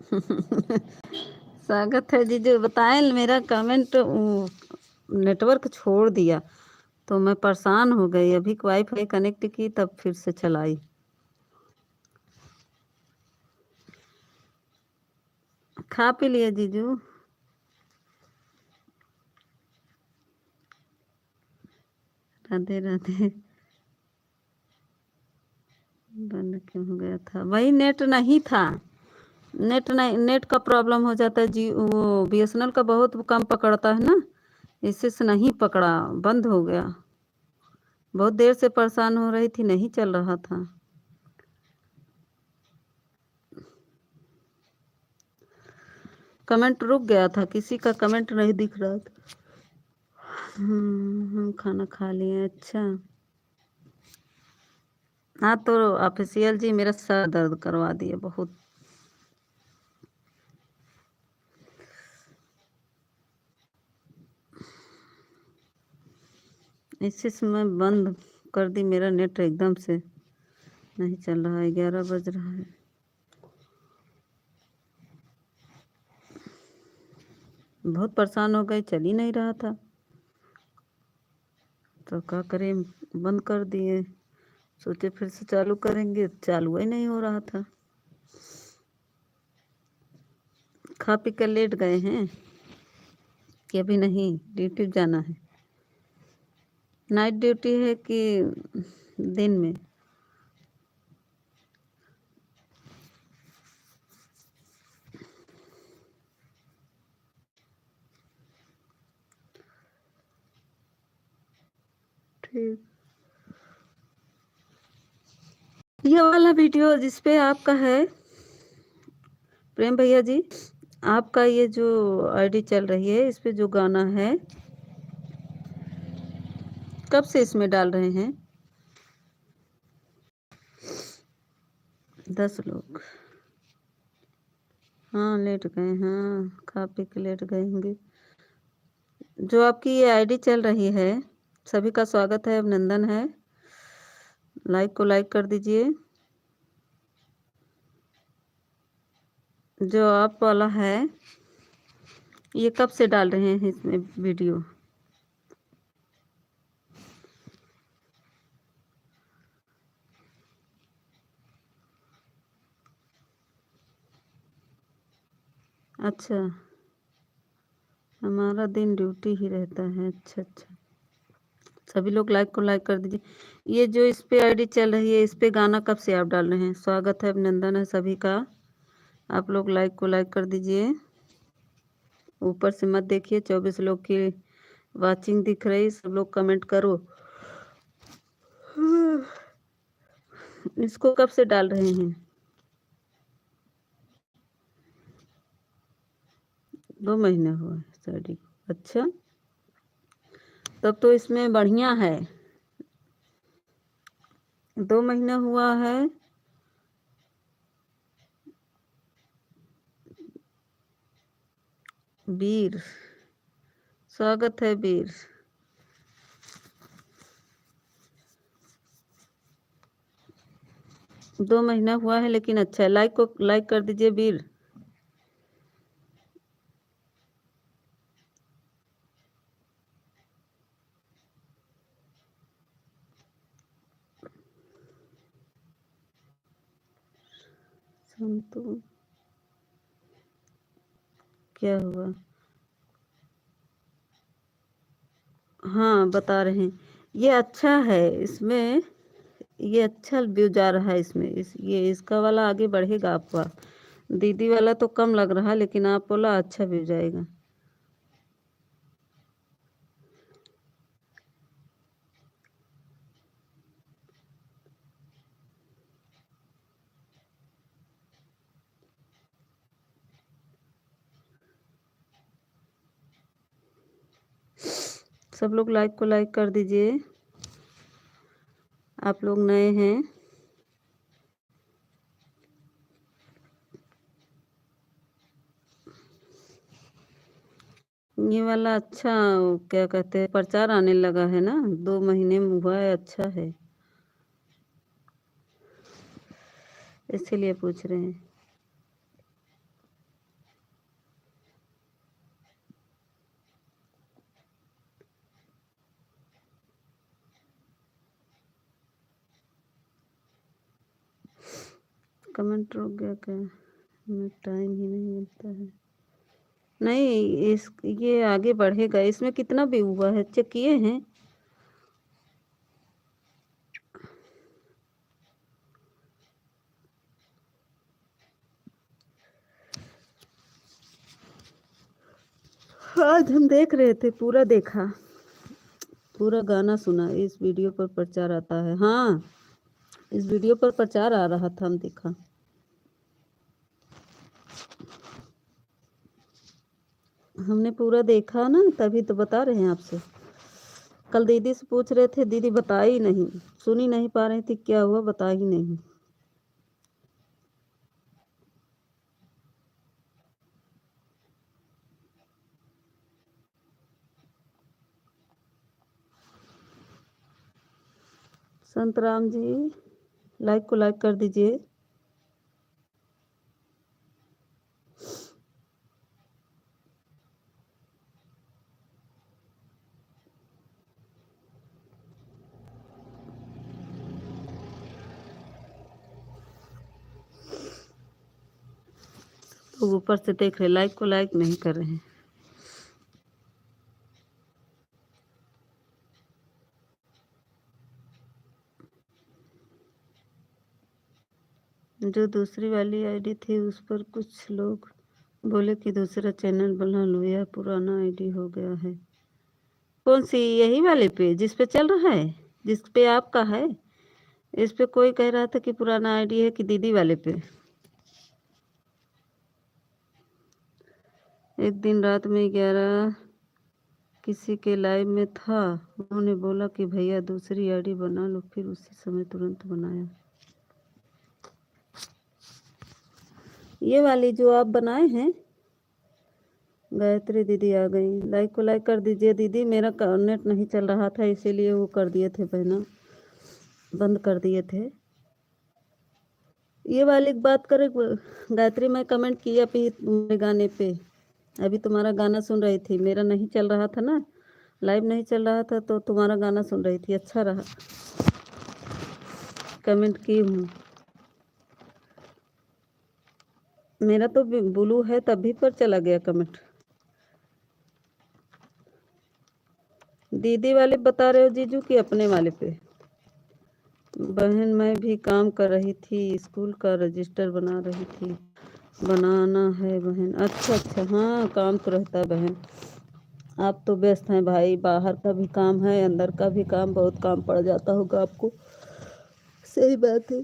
स्वागत है जीजू। बताएं, मेरा कमेंट नेटवर्क छोड़ दिया तो मैं परेशान हो गई। अभी वाईफाई कनेक्ट की तब फिर से चलाई। खा पी लिया जीजू? राधे राधे। बंद क्यों हो गया था? वही नेट नहीं था। नेट नहीं, नेट का प्रॉब्लम हो जाता है जी। वो बीएसएनएल का बहुत कम पकड़ता है ना, इससे से नहीं पकड़ा, बंद हो गया। बहुत देर से परेशान हो रही थी, नहीं चल रहा था। कमेंट रुक गया था, किसी का कमेंट नहीं दिख रहा था। हम खाना खा लिए। अच्छा। हाँ तो ऑफिशियल जी मेरा सर दर्द करवा दिए बहुत। इसी समय बंद कर दी, मेरा नेट एकदम से नहीं चल रहा है। 11 बज रहा है। बहुत परेशान हो गई, चल ही नहीं रहा था तो क्या करें, बंद कर दिए। सोचे फिर से चालू करेंगे, चालू ही नहीं हो रहा था। खा पी कर लेट गए हैं कि अभी नहीं? ड्यूटी जाना है? नाइट ड्यूटी है कि दिन में? ठीक। ये वाला वीडियो जिसपे आपका है प्रेम भैया जी, आपका ये जो आईडी चल रही है, इस पे जो गाना है, कब से इसमें डाल रहे हैं? 10 लोग। हाँ लेट गए, हाँ खा पी के लेट गए होंगे। जो आपकी ये आईडी चल रही है, सभी का स्वागत है, अभिनंदन है। लाइक को लाइक कर दीजिए। जो आप वाला है, ये कब से डाल रहे हैं इसमें वीडियो? अच्छा, हमारा दिन ड्यूटी ही रहता है। अच्छा अच्छा। सभी लोग लाइक को लाइक कर दीजिए। ये जो इस पे आईडी चल रही है, इस पे गाना कब से आप डाल रहे हैं? स्वागत है, अभिनंदन है सभी का। आप लोग लाइक को लाइक कर दीजिए। ऊपर से मत देखिए, 24 लोग की वाचिंग दिख रही, सब लोग कमेंट करो। इसको कब से डाल रहे हैं? 2 महीने हुए स्टडी। अच्छा, तब तो इसमें बढ़िया है। 2 महीना हुआ है। वीर, स्वागत है वीर। 2 महीना हुआ है लेकिन अच्छा है। लाइक को लाइक कर दीजिए वीर। संतु, क्या हुआ? हाँ बता रहे हैं, ये अच्छा है इसमें। ये अच्छा व्यू जा रहा है इसमें। ये इसका वाला आगे बढ़ेगा आपका। दीदी वाला तो कम लग रहा है, लेकिन आप वाला अच्छा व्यू जाएगा। सब लोग लाइक को लाइक कर दीजिए। आप लोग नए हैं। ये वाला अच्छा, क्या कहते हैं, प्रचार आने लगा है ना, 2 महीने में हुआ है, अच्छा है, इसीलिए पूछ रहे हैं। कमेंट रुक गया क्या? हमें टाइम ही नहीं मिलता है। नहीं, इस ये आगे बढ़ेगा। इसमें कितना भी हुआ है, चेक किए हैं? आज हम देख रहे थे, पूरा देखा, पूरा गाना सुना। इस वीडियो पर प्रचार आता है। हाँ, इस वीडियो पर प्रचार आ रहा था, हम देखा। हमने पूरा देखा ना, तभी तो बता रहे हैं आपसे। कल दीदी से पूछ रहे थे, दीदी बता ही नहीं, सुन ही नहीं पा रही थी, क्या हुआ बता ही नहीं। संतराम जी, लाइक को लाइक कर दीजिए। तो ऊपर से देख रहे, लाइक को लाइक नहीं कर रहे हैं। जो दूसरी वाली आईडी थी, उस पर कुछ लोग बोले कि दूसरा चैनल बना लो, यह पुराना आईडी हो गया है। कौन सी? यही वाले पे जिस पे चल रहा है, जिस पे आपका है? इस पे कोई कह रहा था कि पुराना आईडी है, कि दीदी वाले पे? एक दिन रात में 11 किसी के लाइव में था, उन्होंने बोला कि भैया दूसरी आईडी बना लो, फिर उसी समय तुरंत बनाया। ये वाली जो आप बनाए हैं। गायत्री दीदी आ गई, लाइक को लाइक कर दीजिए दीदी। मेरा नेट नहीं चल रहा था, इसीलिए वो कर दिए थे बहना, बंद कर दिए थे। ये वाली बात करें गायत्री, मैं कमेंट किया भी तुम्हारे गाने पे। अभी तुम्हारा गाना सुन रही थी, मेरा नहीं चल रहा था ना, लाइव नहीं चल रहा था, तो तुम्हारा गाना सुन रही थी, अच्छा रहा, कमेंट की हूँ। मेरा तो ब्लू है, तभी पर चला गया कमेंट। दीदी वाले बता रहे हो जीजू, कि अपने वाले पे? बहन मैं भी काम कर रही थी, स्कूल का रजिस्टर बना रही थी। बनाना है बहन। अच्छा अच्छा, हाँ काम तो रहता है बहन। आप तो व्यस्त हैं भाई, बाहर का भी काम है, अंदर का भी काम, बहुत काम पड़ जाता होगा आपको। सही बात है,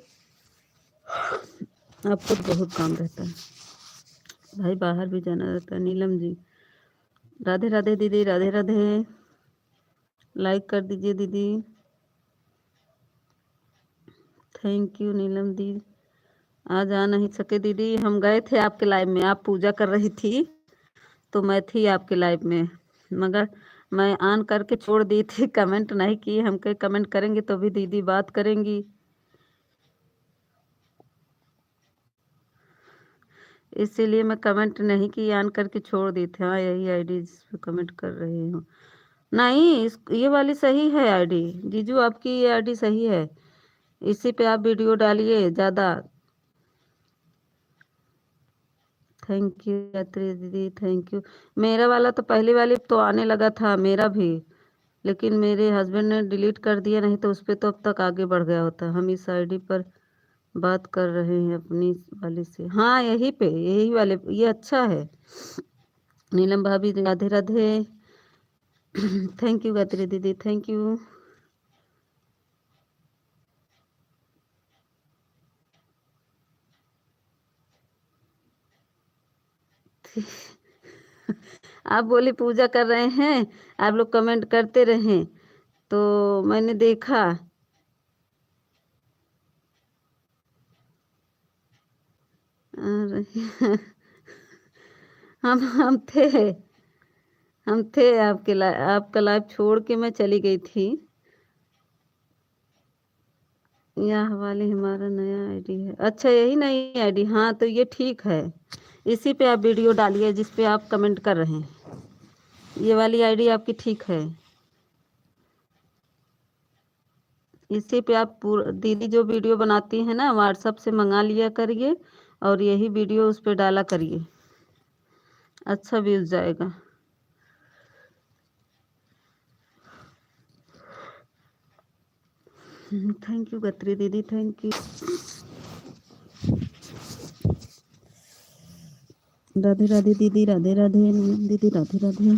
आपको तो बहुत काम रहता है भाई, बाहर भी जाना रहता है। नीलम जी, राधे राधे दीदी, राधे राधे। लाइक कर दीजिए दीदी। थैंक यू नीलम दी। आज आ नहीं सके दीदी, हम गए थे आपके लाइव में, आप पूजा कर रही थी, तो मैं थी आपके लाइव में, मगर मैं ऑन करके छोड़ दी थी, कमेंट नहीं की। हम कहे कमेंट करेंगे तो भी दीदी बात करेंगी, इसीलिए मैं कमेंट नहीं की, ऑन करके छोड़ दी थी। हाँ, यही आईडी जिस पे कमेंट कर रही हूँ। नहीं, ये वाली सही है आईडी जीजू, आपकी ये आईडी सही है, इसी पे आप वीडियो डालिए ज़्यादा। थैंक यू गायत्री दीदी, थैंक यू। मेरा वाला तो पहली वाली तो आने लगा था मेरा भी, लेकिन मेरे हस्बैंड ने डिलीट कर दिया, नहीं तो उस पर तो अब तक आगे बढ़ गया होता। हम इस आईडी पर बात कर रहे हैं अपनी वाली से। हाँ, यही पे, यही वाले, ये अच्छा है। नीलम भाभी राधे राधे। थैंक यू गायत्री दीदी, थैंक यू। आप बोली पूजा कर रहे हैं, आप लोग कमेंट करते रहें, तो मैंने देखा। और हम थे आपका लाइव छोड़ के मैं चली गई थी। यह वाली हमारा नया आईडी है। अच्छा, यही नई आईडी? हाँ, तो ये ठीक है, इसी पे आप वीडियो डालिए जिस पे आप कमेंट कर रहे हैं। ये वाली आईडी आपकी ठीक है, इसी पे आप दीदी जो वीडियो बनाती है ना व्हाट्सएप से मंगा लिया करिए और यही वीडियो उस पे डाला करिए, अच्छा व्यूज जाएगा। थैंक यू गत्री दीदी, थैंक यू। राधे राधे दीदी, राधे राधे दीदी, राधे राधे।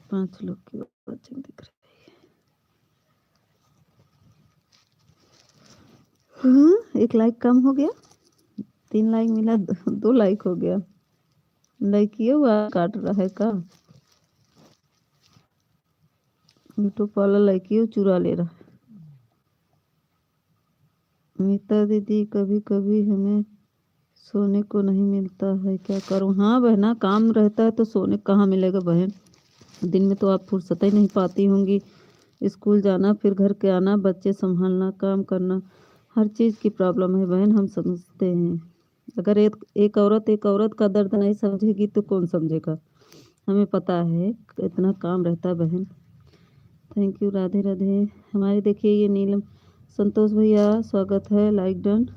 पांच लोग की वाचिंग दिख रही है। एक लाइक कम हो गया, 3 लाइक मिला, 2 लाइक हो गया। लाइक किए हुआ काट रहा है का? यूट्यूब वाला लाइक किए चुरा ले रहा है। मीता दीदी, कभी कभी हमें सोने को नहीं मिलता है, क्या करूं? हाँ बहना, काम रहता है तो सोने कहाँ मिलेगा बहन। दिन में तो आप फुर्सत ही नहीं पाती होंगी, स्कूल जाना, फिर घर के आना, बच्चे संभालना, काम करना, हर चीज़ की प्रॉब्लम है बहन, हम समझते हैं। अगर एक औरत का दर्द नहीं समझेगी तो कौन समझेगा। हमें पता है इतना काम रहता है बहन। Thank you, Radhe Radhe. हमारे देखिए ये नीलम संतोष भैया, स्वागत है, लाइक डन।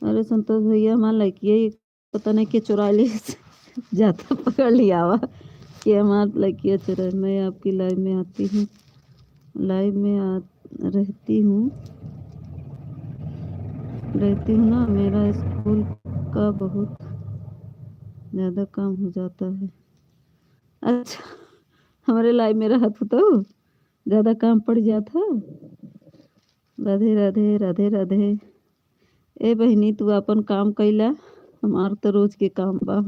अरे संतोष भैया हमारा लाइक ये पता नहीं कि चुरा ले जाता पकड़ लिया हुआ कि हमारा लाइक ये चुरा। मैं आपकी लाइव में आती हूँ, लाइव में रहती हूँ ना, मेरा स्कूल का बहुत ज़्यादा काम हो जाता है। अच्छा, हमारे लाइव में रहा तो ज़्यादा काम पड़ जाता। राधे राधे, राधे राधे। ए बहनी तू अपन काम कैला, हमार तो रोज के काम बा।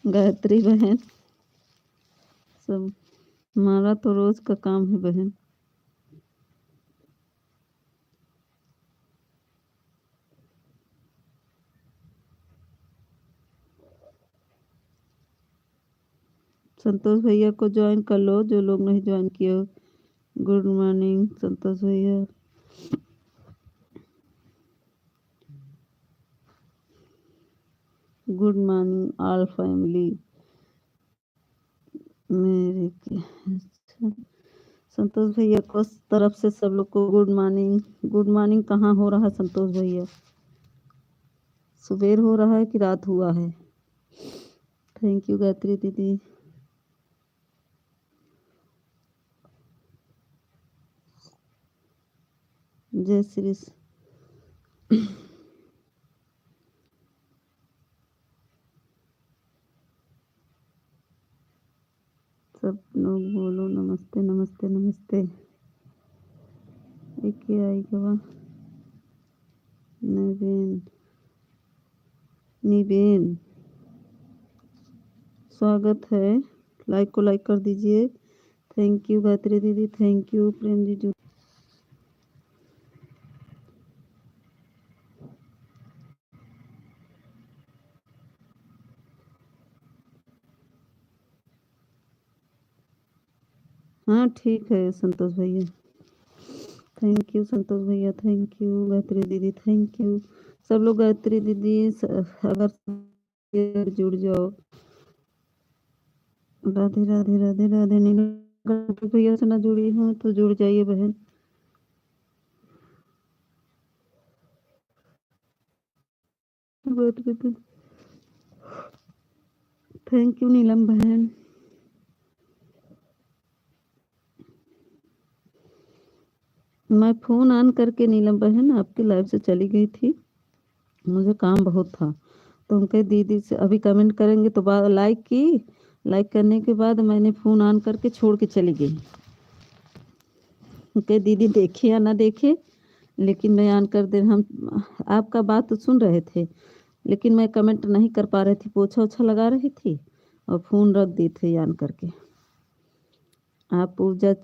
गायत्री बहन, सब हमारा तो रोज का काम है बहन। संतोष भैया को ज्वाइन कर लो जो लोग नहीं ज्वाइन किए हो। गुड मॉर्निंग संतोष भैया। गुड मॉर्निंग ऑल फैमिली मेरे के। अच्छा, संतोष भैया को तरफ से सब लोग को गुड मॉर्निंग। गुड मॉर्निंग कहाँ हो रहा है संतोष भैया? सुबेर हो रहा है कि रात हुआ है? थैंक यू गायत्री दीदी। जय श्री। सब लोग बोलो नमस्ते नमस्ते नमस्ते। एक ही आई गवा नवीन निबेन, स्वागत है। लाइक को लाइक कर दीजिए। थैंक यू गायत्री दीदी, थैंक यू प्रेम जी। हाँ ठीक है संतोष भैया, थैंक यू संतोष भैया, थैंक यू गायत्री दीदी, थैंक यू। सब लोग गायत्री दीदी अगर जुड़ जाओ। राधे राधे, राधे राधे। नीलम भैया से ना जुड़ी हूँ तो जुड़ जाइए बहन। थैंक यू नीलम बहन। मैं फ़ोन ऑन करके नीलम बहन आपकी लाइव से चली गई थी, मुझे काम बहुत था। तो उनके दीदी से अभी कमेंट करेंगे तो बाद लाइक की, लाइक करने के बाद मैंने फ़ोन ऑन करके छोड़ के चली गई। उनके दीदी देखे या ना देखे, लेकिन मैं ऑन कर दे, हम आपका बात तो सुन रहे थे लेकिन मैं कमेंट नहीं कर पा रही थी, पोछा ओछा लगा रही थी और फ़ोन रख दी थी ऑन करके। आप पूजा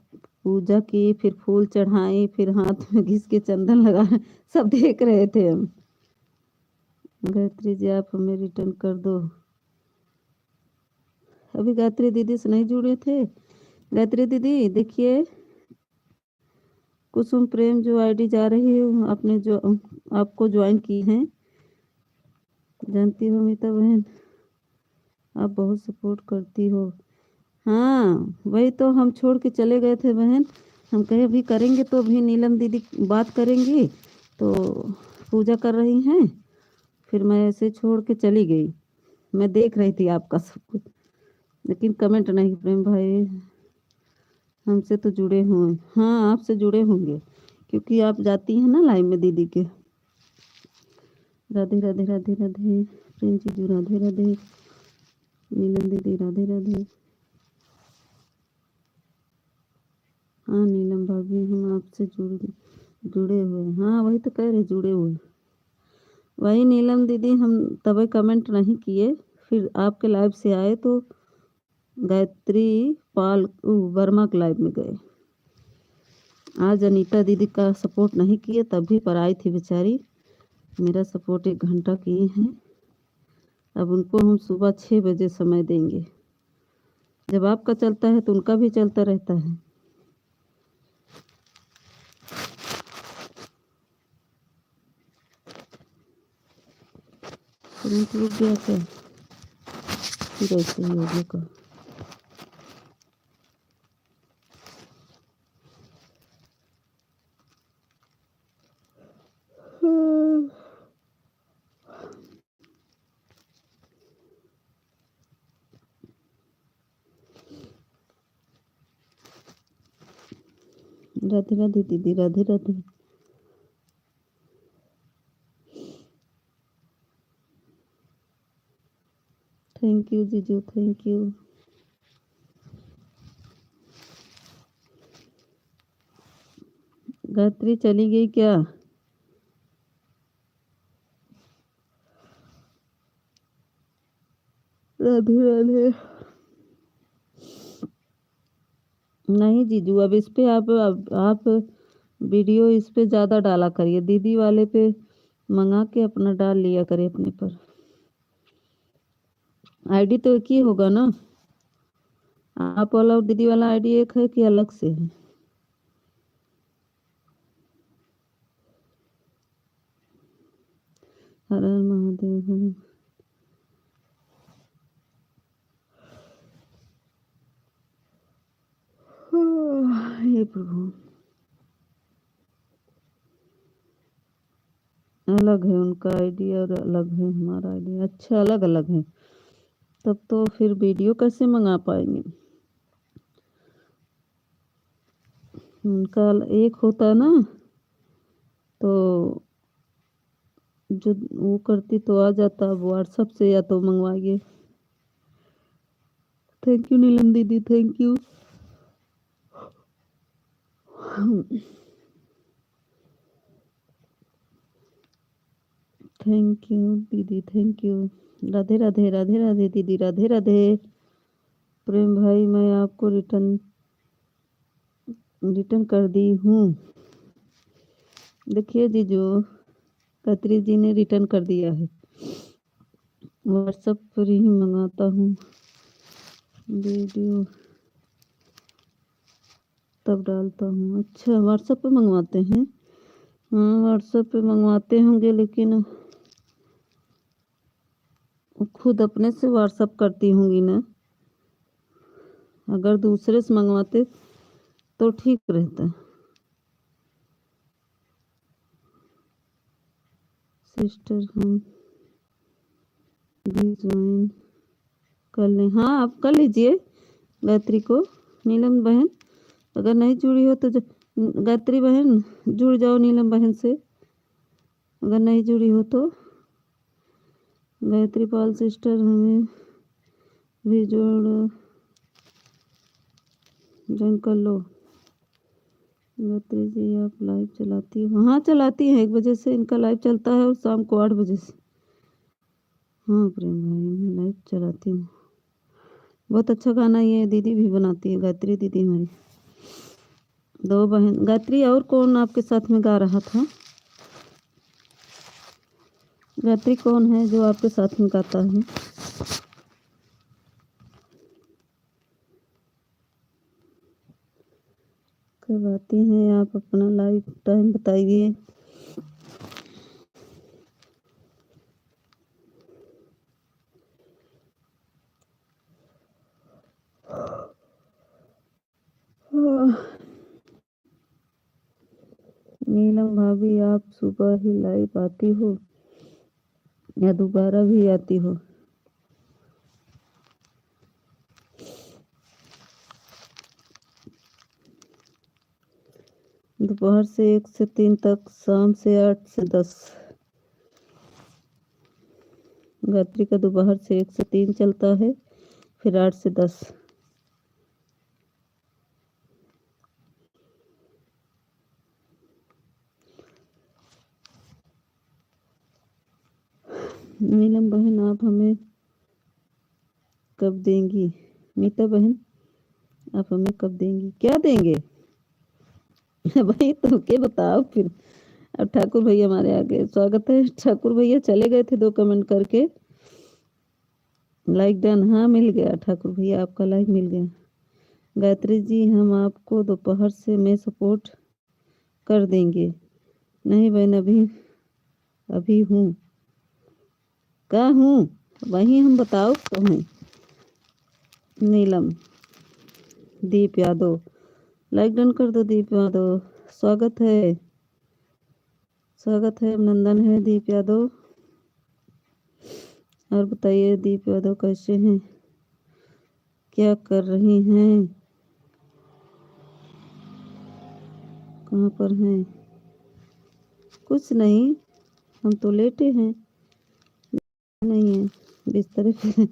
पूजा की, फिर फूल चढ़ाई, फिर हाथ में घिस के चंदन लगा, सब देख रहे थे हम। गायत्री जी आप हमें रिटर्न कर दो। अभी गायत्री दीदी से नहीं जुड़े थे। गायत्री दीदी देखिए, कुसुम प्रेम जो आईडी जा रही है आपने जो आपको ज्वाइन की है, जानती हो मीता बहन? आप बहुत सपोर्ट करती हो। हाँ, वही तो हम छोड़ के चले गए थे बहन। हम कहे अभी करेंगे तो अभी नीलम दीदी बात करेंगी, तो पूजा कर रही हैं। फिर मैं ऐसे छोड़ के चली गई। मैं देख रही थी आपका सब कुछ, लेकिन कमेंट नहीं। प्रेम भाई हमसे तो जुड़े हुए, हाँ आपसे जुड़े होंगे, क्योंकि आप जाती हैं ना लाइव में दीदी के। राधे राधे राधे राधे। प्रेम जीजू राधे राधे। नीलम दीदी राधे राधे। हाँ नीलम भाभी हम आपसे जुड़े हुए, हाँ वही तो कह रहे जुड़े हुए। वही नीलम दीदी हम तभी कमेंट नहीं किए, फिर आपके लाइव से आए तो गायत्री पाल वर्मा के लाइव में गए। आज अनीता दीदी का सपोर्ट नहीं किए, तभी पर आई थी बेचारी। मेरा सपोर्ट 1 घंटा किए हैं। अब उनको हम सुबह 6 बजे समय देंगे। जब आपका चलता है तो उनका भी चलता रहता है। तुरंत रुक गया क्या? फिर ऐसे ही हो गया का। राधे राधे दीदी राधे राधे। थैंक यू जीजू थैंक यू। गायत्री चली गई क्या? राधे राधे। नहीं जीजू, अब इस पे आप वीडियो इस पे ज़्यादा डाला करिए, दीदी वाले पे मंगा के अपना डाल लिया करे अपने पर। आईडी तो एक ही होगा ना? आप वाला और दीदी वाला आईडी एक है कि अलग से है? हर हर महादेव हर। हे प्रभु। अलग है उनका आईडी और अलग है हमारा आईडी, अच्छा अलग अलग है। तब तो फिर वीडियो कैसे मंगा पाएंगे? उनका एक होता ना, तो जो वो करती तो आ जाता। अब व्हाट्सएप से या तो मंगवाइए। थैंक यू नीलम दीदी थैंक यू। थैंक यू दीदी थैंक यू। राधे राधे राधे राधे दीदी राधे राधे। प्रेम भाई मैं आपको रिटर्न रिटर्न कर दी हूँ। देखिए जीजू, कतरी जी ने रिटर्न कर दिया है। व्हाट्सएप पर ही मंगाता हूँ वीडियो, तब डालता हूँ। अच्छा व्हाट्सएप पे मंगवाते हैं? हाँ व्हाट्सएप पे मंगवाते होंगे, लेकिन खुद अपने से व्हाट्सएप करती होंगी ना। अगर दूसरे से मंगवाते तो ठीक रहता। सिस्टर हम भी ज्वाइन कर लें? हाँ आप कर लीजिए गायत्री को। नीलम बहन अगर नहीं जुड़ी हो तो गायत्री बहन जुड़ जाओ नीलम बहन से, अगर नहीं जुड़ी हो तो। गायत्री पाल सिस्टर हमें भी ज्वाइन कर लो। गायत्री जी आप लाइव चलाती हो? हाँ चलाती हैं, 1 बजे से इनका लाइव चलता है और शाम को 8 बजे से। हाँ प्रेम भाई मैं लाइव चलाती हूँ। बहुत अच्छा गाना ये दीदी भी बनाती है, गायत्री दीदी हमारी। 2 बहन गायत्री, और कौन आपके साथ में गा रहा था? गायत्री कौन है जो आपके साथ में गाता है? कब आती हैं आप? अपना लाइव टाइम बताइए। नीलम भाभी, आप सुबह ही लाइव आती हो या दोबारा भी आती हो? दोपहर से 1 से 3 तक, शाम से 8 से 10। गायत्री का दोपहर से 1 से 3 चलता है, फिर 8 से 10। नीलम बहन, आप हमें कब देंगी? मीता बहन, आप हमें कब देंगी? क्या देंगे? भाई तो के बताओ फिर। अब ठाकुर भैया हमारे आगे, स्वागत है। ठाकुर भैया चले गए थे 2 कमेंट करके। लाइक डन, हाँ मिल गया ठाकुर भैया, आपका लाइक मिल गया। गायत्री जी, हम आपको दोपहर से में सपोर्ट कर देंगे। नहीं बहन, अभी हूँ। कहाँ हूँ? वहीं हम, बताओ तो हैं। नीलम, दीप यादव, लाइक डन कर दो दीप यादव। स्वागत है, स्वागत है, अभिनंदन है दीप यादव। और बताइए दीप यादव कैसे हैं, क्या कर रही हैं, कहाँ पर हैं? कुछ नहीं, हम तो लेटे हैं, नहीं है बिस्तर पे।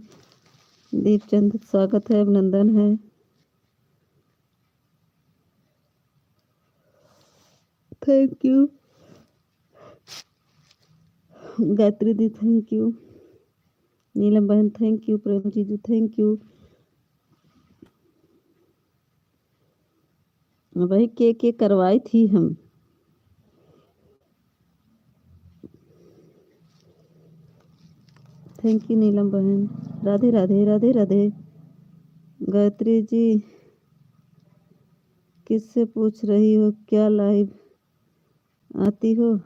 दीपचंद, स्वागत है, अभिनंदन है। Thank you Gayatri di, thank you. Neelam बहन थैंक यू। प्रेम जीजू थैंक यू। वही के करवाई थी हम। थैंक यू नीलम बहन। राधे राधे, राधे राधे। गायत्री जी, किससे पूछ रही हो, क्या लाइव आती हो?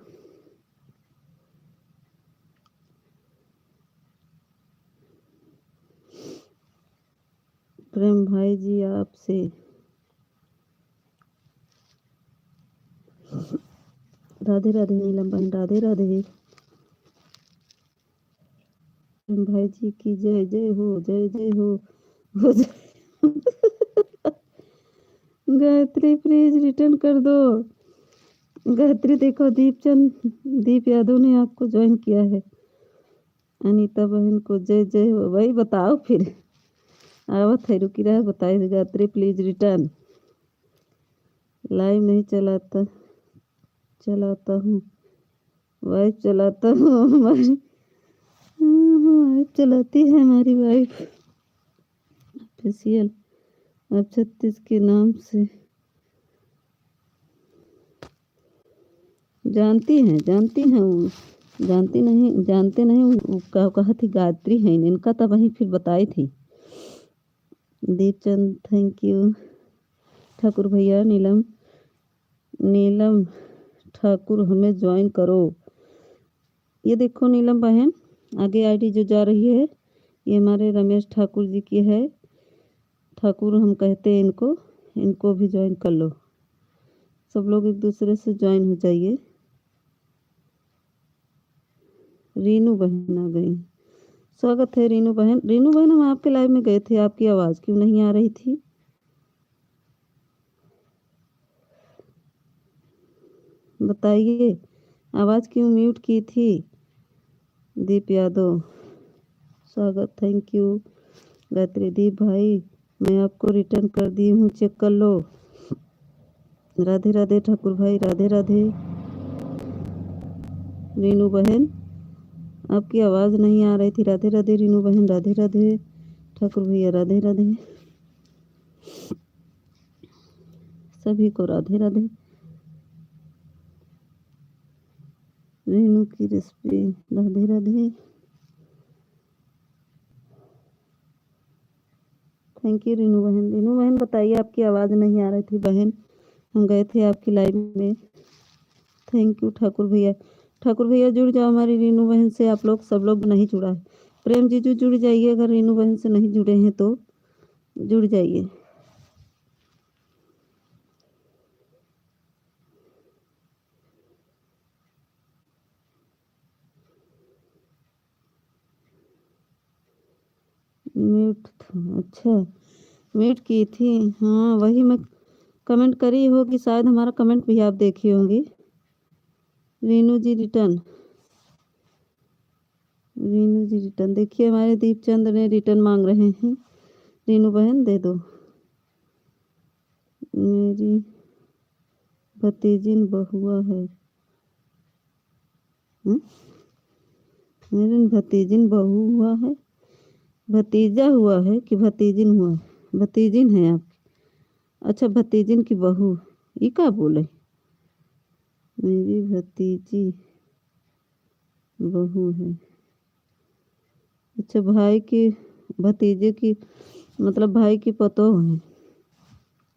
प्रेम भाई जी, आपसे। राधे राधे नीलम बहन, राधे राधे। प्रेम भाई जी की जय जय हो, जय जय हो जय। गायत्री प्लीज रिटर्न कर दो। गायत्री देखो, दीप यादव ने आपको ज्वाइन किया है। अनीता बहन को जय जय हो। वही बताओ फिर। आवत है, रुकी रहा, बताए गायत्री प्लीज रिटर्न। लाइव नहीं चलाता, चलाता हूँ, वाइफ चलाता हूँ हमारी। वाइफ चलाती है हमारी वाइफ ऑफिशियल। अब 36 के नाम से जानती हैं वो। जानते नहीं वो कहा थी गायत्री है इनका, तब वहीं फिर बताई थी। Deepchand thank you. ठाकुर भैया, नीलम ठाकुर हमें ज्वाइन करो। ये देखो नीलम बहन, आगे आईडी जो जा रही है, ये हमारे रमेश ठाकुर जी की है। ठाकुर हम कहते हैं इनको, इनको भी ज्वाइन कर लो। सब लोग एक दूसरे से ज्वाइन हो जाइए। रीनू बहन आ गई, स्वागत है रीनू बहन। रीनू बहन, हम आपके लाइव में गए थे, आपकी आवाज़ क्यों नहीं आ रही थी? बताइए, आवाज़ क्यों म्यूट की थी? दीप यादव, स्वागत, थैंक यू। गायत्री दीप भाई, मैं आपको रिटर्न कर दी हूँ, चेक कर लो। राधे राधे ठाकुर भाई, राधे राधे। रीनू बहन, आपकी आवाज़ नहीं आ रही थी। राधे राधे रीनू बहन, राधे राधे। ठाकुर भैया, राधे राधे। सभी को राधे राधे। रीनू की recipe, Radhe Radhe. Thank you Rinu बहन। रीनू बहन बताइए, आपकी आवाज़ नहीं आ रही थी बहन, हम गए थे आपकी लाइव में। थैंक यू ठाकुर भैया। ठाकुर भैया जुड़ जाओ हमारी रीनू बहन से। आप लोग सब लोग नहीं जुड़ा है। प्रेम जीजू जुड़ जाइए अगर रीनू बहन से नहीं जुड़े हैं तो। जुड़ जाइए। म्यूट था, अच्छा म्यूट की थी। हाँ वही मैं कमेंट करी होगी शायद, हमारा कमेंट भी आप देखी होंगी। रीनू जी रिटर्न, रीनू जी रिटर्न, देखिए हमारे दीपचंद ने रिटर्न मांग रहे हैं। रीनू बहन दे दो, मेरी भतीजिन बहुआ है। हम्म? मेरी भतीजिन बहू हुआ है, भतीजा हुआ है कि भतीजिन हुआ है? भतीजिन है आप? अच्छा भतीजिन की बहू, ये क्या बोले? मेरी भतीजी बहू है, अच्छा भाई की, भतीजे की मतलब भाई की पतोह है।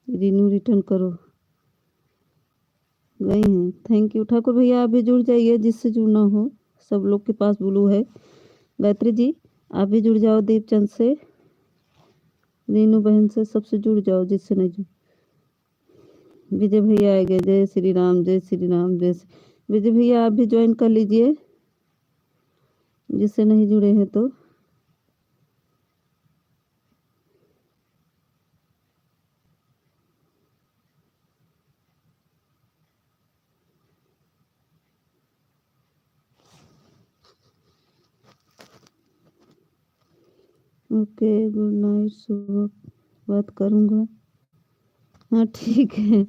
रीनू रिटर्न करो, गई हैं। थैंक यू ठाकुर भैया, आप भी जुड़ जाइए जिससे जुड़ना हो। सब लोग के पास ब्लू है। गायत्री जी आप भी जुड़ जाओ, दीपचंद से, रीनू बहन से, सबसे जुड़ जाओ जिससे नहीं जुड़। विजय भैया आ गए, जय श्री राम, जय श्री राम, विजय भैया आप भी ज्वाइन कर लीजिए जिससे नहीं जुड़े हैं तो। ओके गुड नाइट, सुबह बात करूँगा। हाँ ठीक है।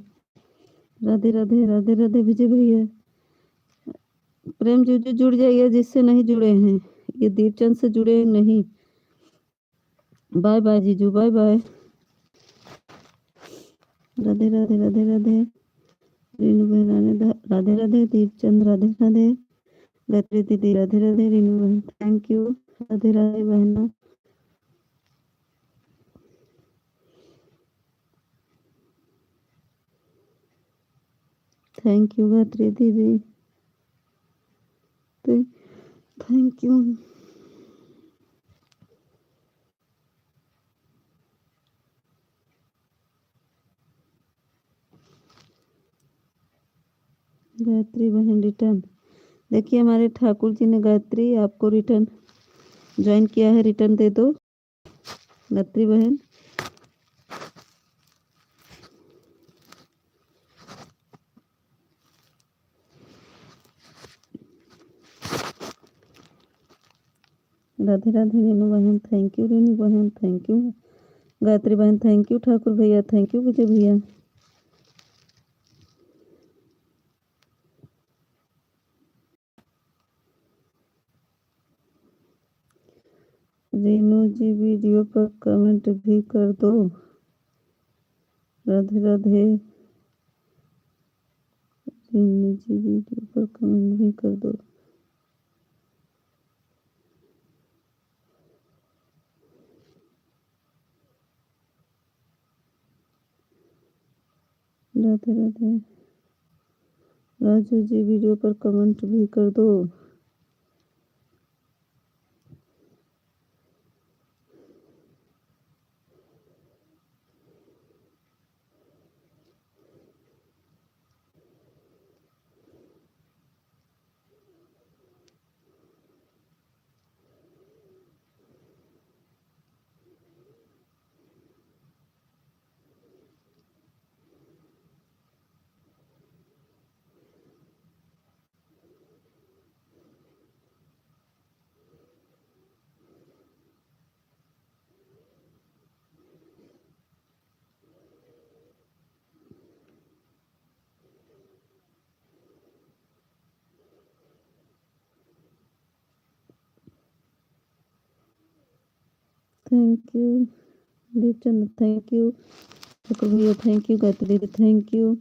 राधे राधे, राधे राधे विजय भैया। प्रेम जी जी जुड़ जाइए जिससे नहीं जुड़े हैं, ये दीपचंद से जुड़े नहीं। बाय बाय जीजू, बाय बाय। राधे राधे, राधे राधे। रीनू बहन राधे राधे, दीपचंद राधे राधे, गायत्री दीदी राधे राधे, रीनू बहन थैंक यू, राधे राधे बहना। थैंक यू गायत्री दीदी, थैंक यू। गायत्री बहन रिटर्न, देखिए हमारे ठाकुर जी ने गायत्री आपको रिटर्न ज्वाइन किया है, रिटर्न दे दो गायत्री बहन। राधे राधे रीनू बहन थैंक यू, रीनू बहन थैंक यू, गायत्री बहन थैंक यू, ठाकुर भैया थैंक यू, विजय भैया। रीनू जी वीडियो पर कमेंट भी कर दो, राधे राधे। रीनू जी वीडियो पर कमेंट भी कर दो। राधे राधे। राजू जी वीडियो पर कमेंट भी कर दो। Thank you Deepchand, thank you Thakur भैया, थैंक यू गायत्री दीदी, थैंक यू।